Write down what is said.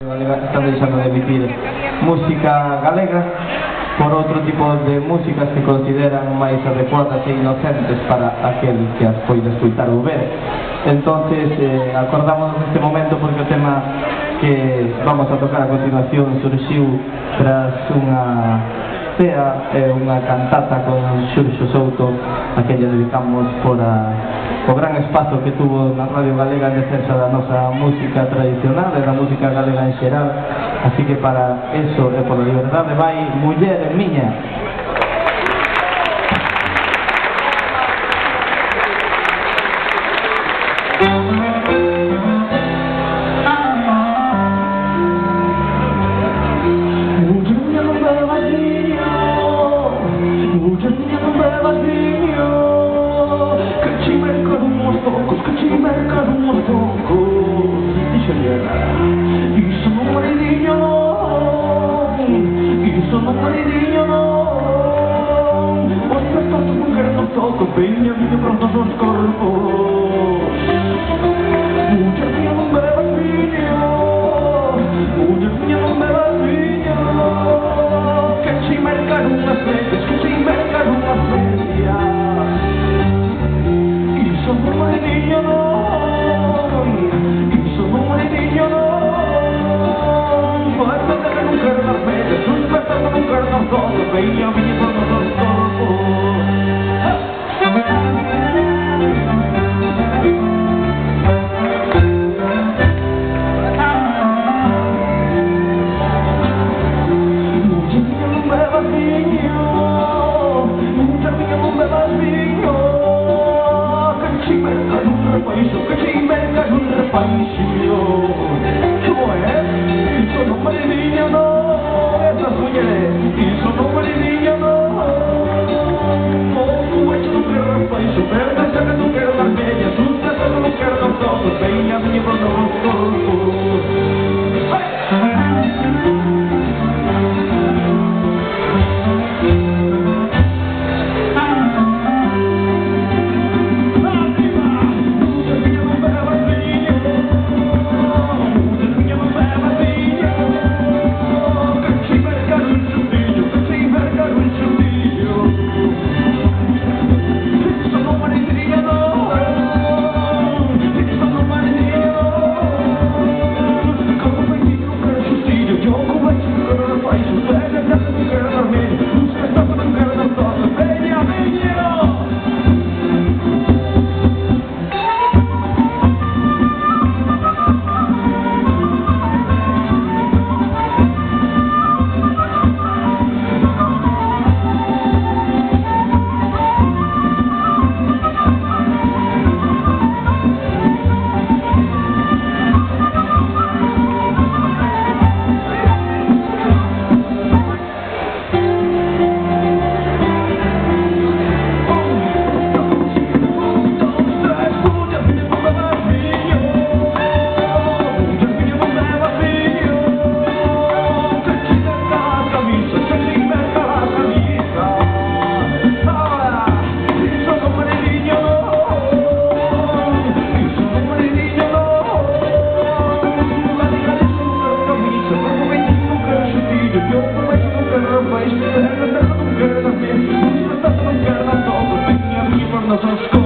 Están deixando de emitir música galega por outro tipo de músicas que consideran máis adecuadas e inocentes para aquel que as poida escutar ou ver. Entonces, acordamos neste momento porque o tema que vamos a tocar a continuación surxiu tras unha cea e unha cantata con Xurxo Souto, a que lle dedicamos por o gran espazo que tuvo na Radio Galega en defensa da nosa música tradicional e da música galega en xeral. Así que para eso e por a liberdade vai Muller Miña. Peña, viña para os nosos corpos. Muller miña, non bebas viño. Muller miña, non bebas viño. Que che mercan unhas medias, que che mercan unhas medias. Iso non é niño, non. Iso non é niño, non. Vai meter que non quero nas medias, uns petas non quero nas cosas. Peña, viña para os nosos corpos. Nosotros